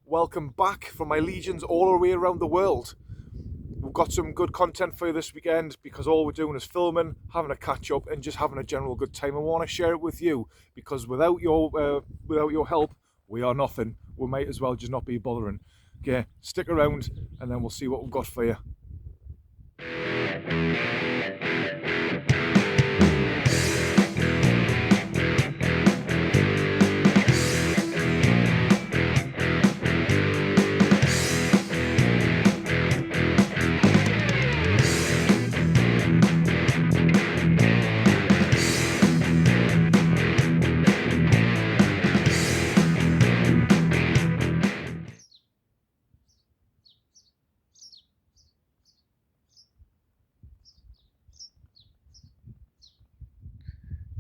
welcome back from my legions all the way around the world. We've got some good content for you this weekend because all we're doing is filming, having a catch up and just having a general good time. I want to share it with you because without your help, we are nothing. We might as well just not be bothering. Okay, stick around and then we'll see what we've got for you.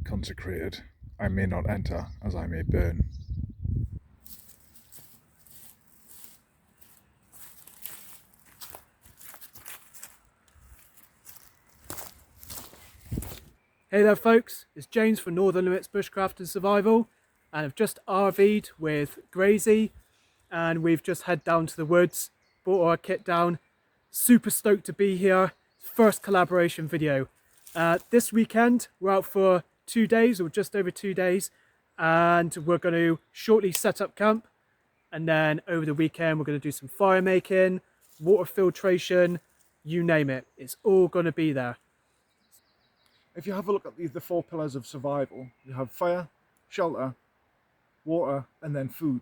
Consecrated, I may not enter as I may burn. Hey there folks, it's James from Northern Limits Bushcraft and Survival, and I've just RV'd with Grayzy and we've just head down to the woods, brought our kit down. Super stoked to be here. First collaboration video. This weekend we're out for 2 days or just over 2 days, and we're going to shortly set up camp, and then over the weekend we're going to do some fire making, water filtration, you name it. It's all going to be there. If you have a look at the 4 pillars of survival, you have fire, shelter, water and then food.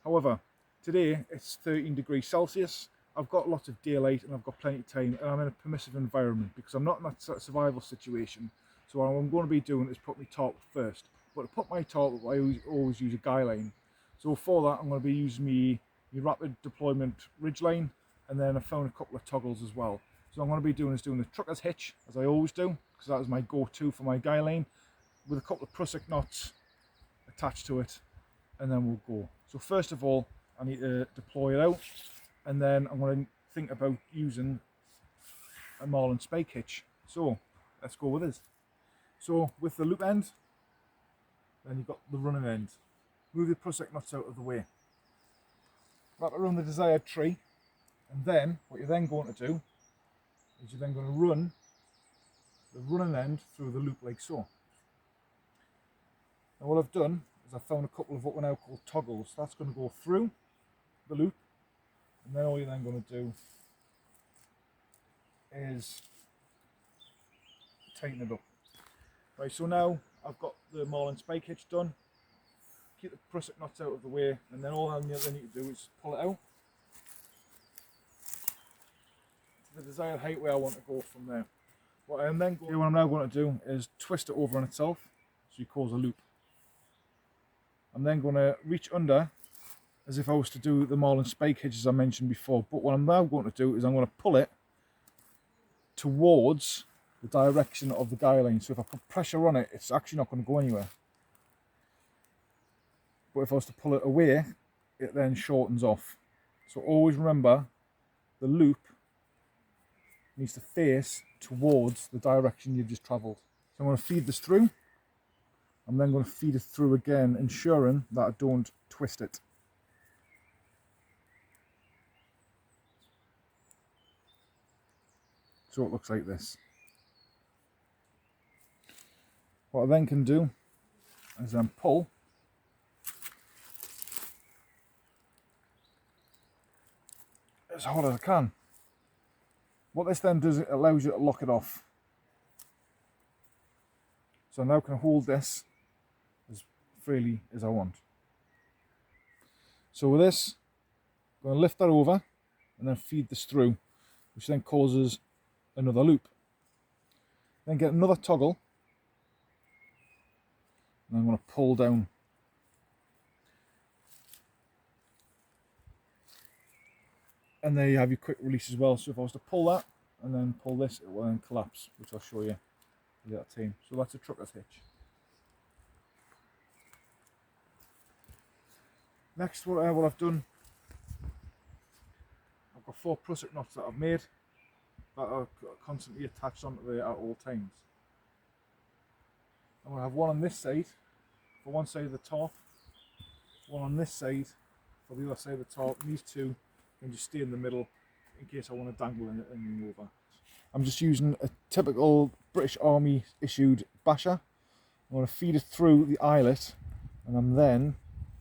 However, today it's 13 degrees Celsius. I've got lots of daylight and I've got plenty of time and I'm in a permissive environment because I'm not in that survival situation. So what I'm going to be doing is put my tarp first. But to put my tarp up, I always use a guy line. So for that I'm going to be using my rapid deployment ridge line, and then I found a couple of toggles as well. So what I'm going to be doing is doing the trucker's hitch, as I always do, because that is my go-to for my guy line, with a couple of prusik knots attached to it, and then we'll go. So first of all, I need to deploy it out, and then I'm going to think about using a marlin spike hitch. So let's go with this. So with the loop end, then you've got the running end. Move the prusik knots out of the way. Wrap it around the desired tree, and then what you're then going to do is you're then going to run the running end through the loop like so. Now what I've done is I've found a couple of what we now call toggles. That's going to go through the loop, and then all you're then going to do is tighten it up. Right, so now I've got the marlin spike hitch done. Keep the prusik knots out of the way, and then all I need to do is pull it out to the desired height where I want to go from there. What I'm now going to do is twist it over on itself, so you cause a loop. I'm then going to reach under as if I was to do the marlin spike hitch as I mentioned before, but what I'm now going to do is I'm going to pull it towards the direction of the guy line. So if I put pressure on it, it's actually not going to go anywhere. But if I was to pull it away, it then shortens off. So always remember, the loop needs to face towards the direction you've just travelled. So I'm going to feed this through. I'm then going to feed it through again, ensuring that I don't twist it. So it looks like this. What I then can do is then pull as hard as I can. What this then does, it allows you to lock it off. So I now can hold this as freely as I want. So with this, I'm going to lift that over and then feed this through, which then causes another loop. Then get another toggle, and I'm going to pull down. And there you have your quick release as well. So if I was to pull that and then pull this, it will then collapse, which I'll show you with that team. So that's a trucker's hitch. Next, what I've done, I've got 4 prusik knots that I've made that are constantly attached onto there at all times. I'm going to have one on this side for one side of the top, one on this side for the other side of the top, and these two can just stay in the middle in case I want to dangle anything over. I'm just using a typical British Army issued basher. I'm going to feed it through the eyelet, and I'm then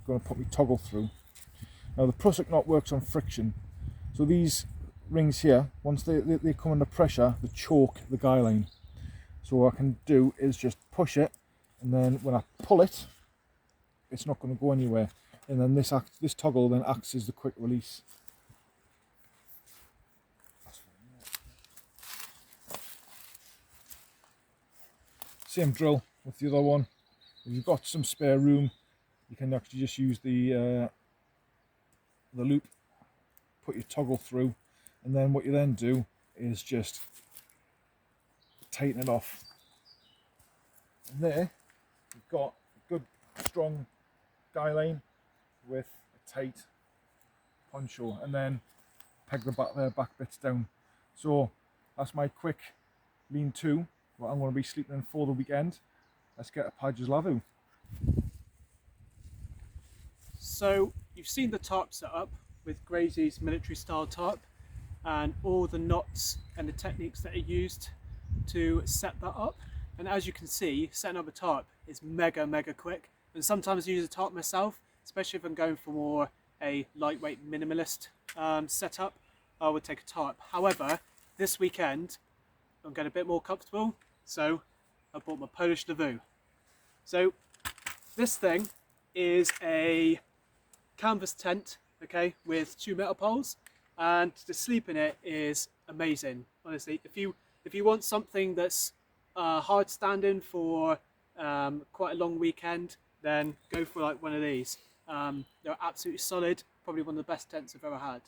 going to put my toggle through. Now the prusik knot works on friction, so these rings here, once they come under pressure, they choke the guy line. So what I can do is just push it, and then when I pull it, it's not going to go anywhere. And then this toggle then acts as the quick release. Same drill with the other one. If you've got some spare room, you can actually just use the loop, put your toggle through, and then what you then do is just tighten it off. And there you've got a good strong guy line with a tight poncho, and then peg the back bits down. So that's my quick lean-to what I'm going to be sleeping in for the weekend. Let's get a Padges Lavu. So you've seen the tarp set up with Grayzy's military style tarp and all the knots and the techniques that are used to set that up. And as you can see, setting up a tarp is mega quick. And sometimes I use a tarp myself, especially if I'm going for more a lightweight minimalist setup. I would take a tarp. However, this weekend I'm getting a bit more comfortable, so I bought my Polish Lavu. So this thing is a canvas tent, okay, with 2 metal poles, and to sleep in it is amazing. Honestly, if you want something that's hard standing for quite a long weekend, then go for like one of these. They're absolutely solid, probably one of the best tents I've ever had.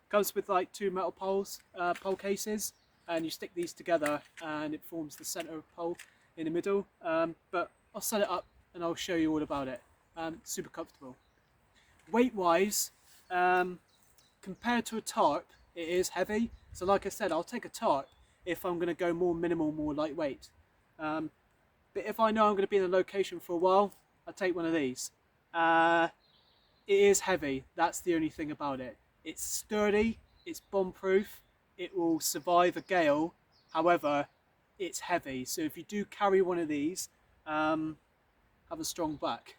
Comes with like 2 metal poles, pole cases, and you stick these together and it forms the center of pole in the middle. But I'll set it up and I'll show you all about it. Super comfortable. Weight wise, compared to a tarp, it is heavy. So like I said, I'll take a tarp if I'm going to go more minimal, more lightweight. But if I know I'm going to be in a location for a while, I'll take one of these. It is heavy, that's the only thing about it. It's sturdy, it's bomb proof, it will survive a gale. However, it's heavy, so if you do carry one of these, have a strong back.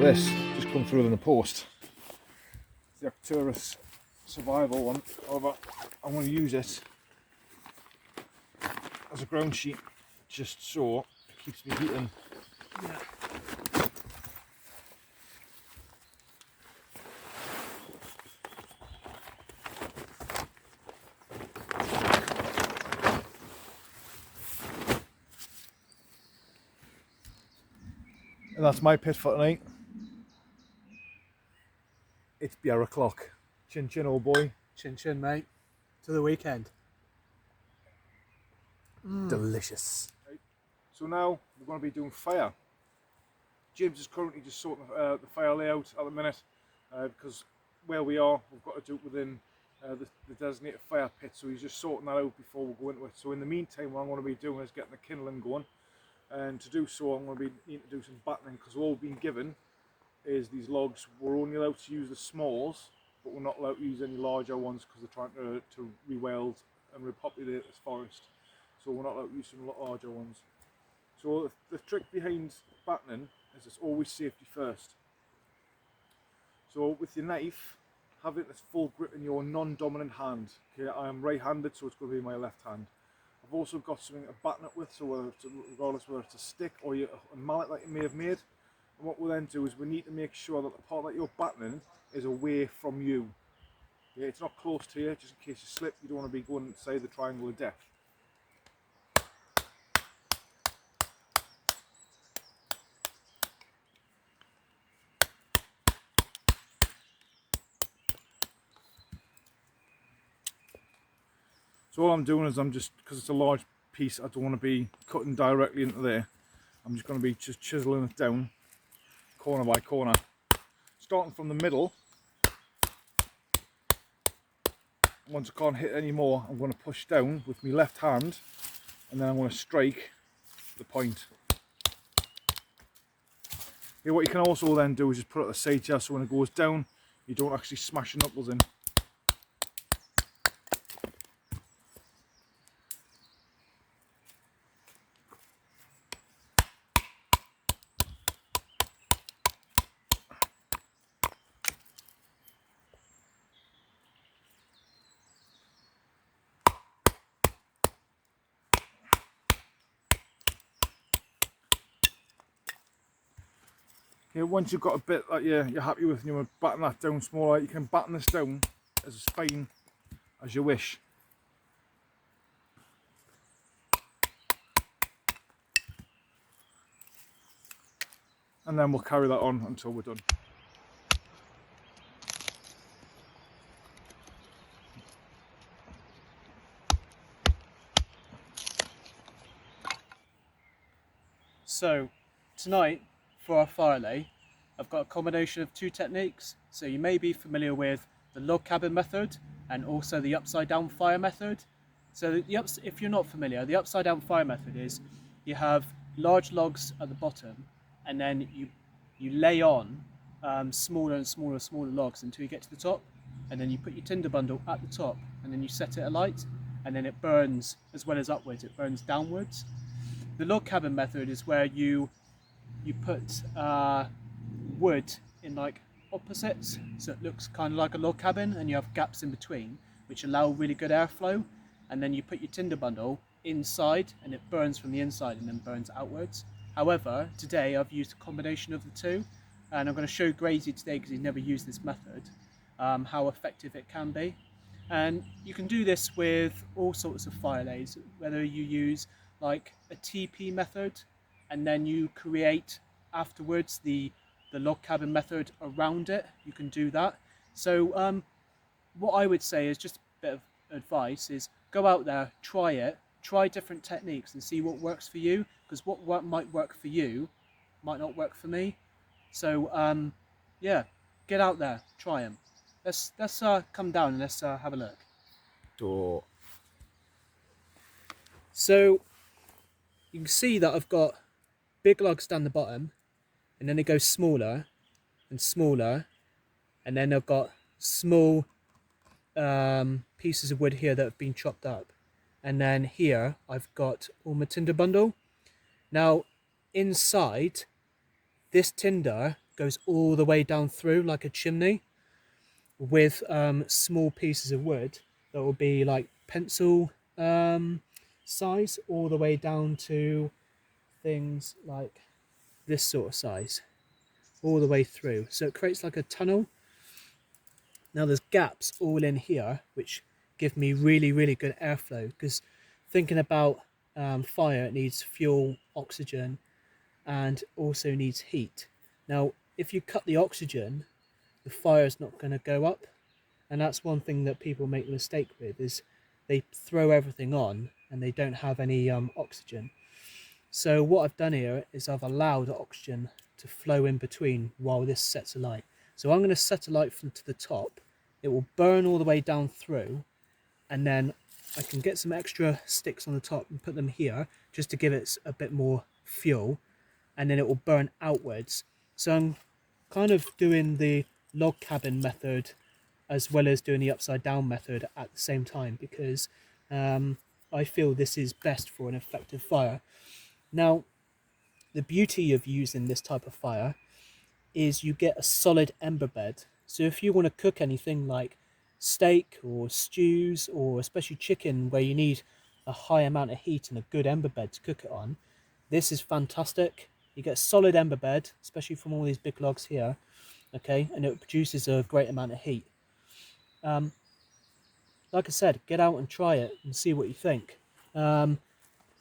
This just come through in the post. It's the Arcturus survival one. However, I'm going to use it as a ground sheet just so it keeps me heating. Yeah. And that's my pit for tonight. It's beer o'clock. Chin chin, old boy. Chin chin, mate. To the weekend. Delicious. Right. So now we're going to be doing fire. James is currently just sorting the fire layout at the minute because where we are, we've got to do it within the designated fire pit, so he's just sorting that out before we go into it. So in the meantime, what I'm going to be doing is getting the kindling going, and to do so I'm going to need to do some battening, because all we've been given is these logs. We're only allowed to use the smalls, but we're not allowed to use any larger ones because they're trying to re-weld and repopulate this forest. So we're not allowed to use some larger ones. So the trick behind battening is it's always safety first. So with your knife, have it as full grip in your non-dominant hand. Okay, I am right-handed, so it's going to be my left hand. I've also got something to batten it with, so regardless whether it's a stick or a mallet that you may have made. And what we'll then do is we need to make sure that the part that you're battening is away from you. Yeah, it's not close to you, just in case you slip. You don't want to be going inside the triangle of death. So all I'm doing is I'm just, because it's a large piece, I don't want to be cutting directly into there. I'm just going to be just chiseling it down, corner by corner. Starting from the middle. Once I can't hit any more, I'm going to push down with my left hand, and then I'm going to strike the point. Yeah, what you can also then do is just put it at the side here, so when it goes down, you don't actually smash your knuckles in. Okay, once you've got a bit that you're happy with and you want to batten that down smaller, you can batten this down as fine as you wish. And then we'll carry that on until we're done. So tonight for our Farlay, I've got a combination of two techniques. So you may be familiar with the log cabin method and also the upside down fire method. So if you're not familiar, the upside down fire method is you have large logs at the bottom, and then you lay on smaller and smaller logs until you get to the top, and then you put your tinder bundle at the top, and then you set it alight, and then it burns as well as upwards. It burns downwards. The log cabin method is where you put wood in like opposites, so it looks kind of like a log cabin, and you have gaps in between which allow really good airflow, and then you put your tinder bundle inside and it burns from the inside and then burns outwards. However, today I've used a combination of the two, and I'm going to show Grayzy today, because he's never used this method, how effective it can be. And you can do this with all sorts of firelays, whether you use like a TP method and then you create afterwards the log cabin method around it. You can do that. So what I would say is, just a bit of advice, is go out there, try it, try different techniques and see what works for you, because what might work for you might not work for me. So yeah, get out there, try them. Let's come down and let's have a look. Door. So you can see that I've got big logs down the bottom, and then they go smaller and smaller, and then I've got small pieces of wood here that have been chopped up, and then here I've got all my tinder bundle. Now inside, this tinder goes all the way down through like a chimney, with small pieces of wood that will be like pencil size, all the way down to things like this sort of size, all the way through. So it creates like a tunnel. Now there's gaps all in here which give me really good airflow, because thinking about fire, it needs fuel, oxygen, and also needs heat. Now if you cut the oxygen, the fire's not going to go up, and that's one thing that people make the mistake with, is they throw everything on and they don't have any oxygen. So what I've done here is I've allowed oxygen to flow in between while this sets alight. So I'm going to set alight from to the top, it will burn all the way down through, and then I can get some extra sticks on the top and put them here just to give it a bit more fuel, and then it will burn outwards. So I'm kind of doing the log cabin method as well as doing the upside down method at the same time, because I feel this is best for an effective fire. Now, the beauty of using this type of fire is you get a solid ember bed. So if you want to cook anything like steak or stews, or especially chicken where you need a high amount of heat and a good ember bed to cook it on, this is fantastic. You get a solid ember bed, especially from all these big logs here, okay, and it produces a great amount of heat. Like I said, get out and try it and see what you think. Write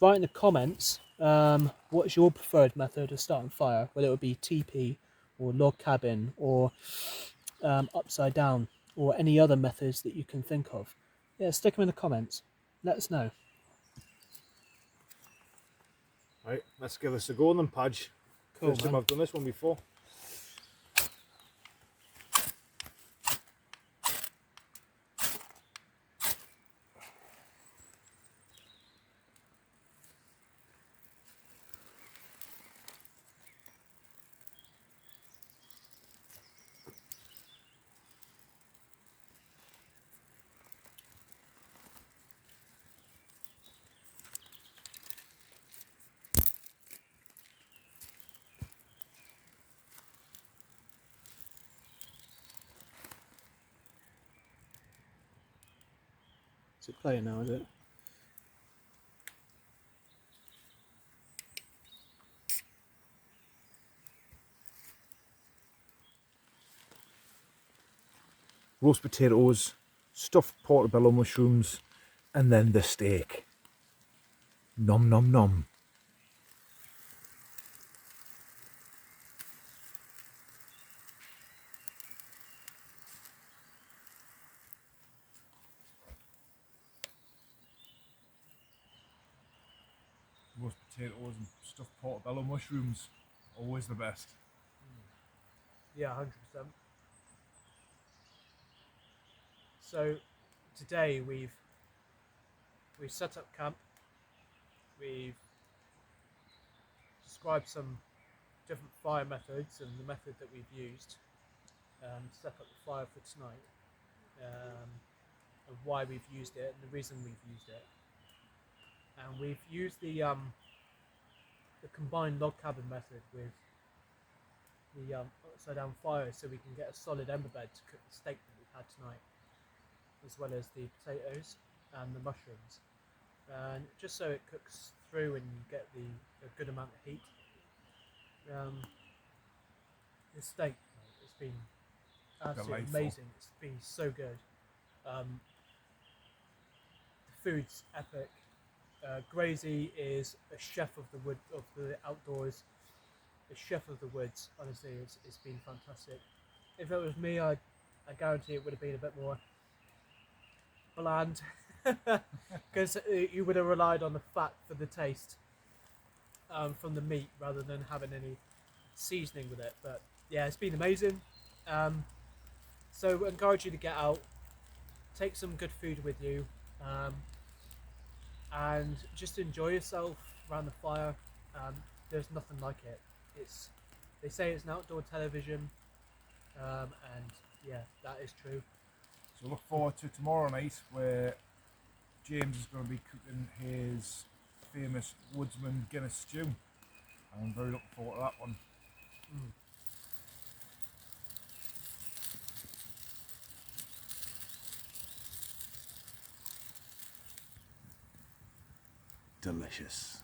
in the comments what's your preferred method of starting fire, whether it would be TP or log cabin or upside down or any other methods that you can think of. Yeah, stick them in the comments. Let us know. Right, let's give this a go then, Padge. Cool, First time man. I've done this one before. Is it playing now, is it? Roast potatoes, stuffed portobello mushrooms, and then the steak. Nom nom nom. Roast potatoes and stuffed portobello mushrooms, always the best. Yeah, 100%. So today we've set up camp. We've described some different fire methods and the method that we've used to set up the fire for tonight, and why we've used it and the reason we've used it. And we've used the combined log cabin method with the upside down fire, so we can get a solid ember bed to cook the steak that we've had tonight, as well as the potatoes and the mushrooms, and just so it cooks through and you get a good amount of heat. The steak, it's been absolutely Delightful. amazing. It's been so good. The food's epic. Grayzy is a chef of the wood, of the outdoors, a chef of the woods. Honestly, it's been fantastic. If it was me, I guarantee it would have been a bit more bland, because you would have relied on the fat for the taste from the meat rather than having any seasoning with it. But yeah, it's been amazing. So I encourage you to get out, take some good food with you, and just enjoy yourself around the fire. There's nothing like it. They say it's an outdoor television, and yeah, that is true. So look forward to tomorrow night, where James is going to be cooking his famous Woodsman Guinness stew. I'm very looking forward to that one. Delicious.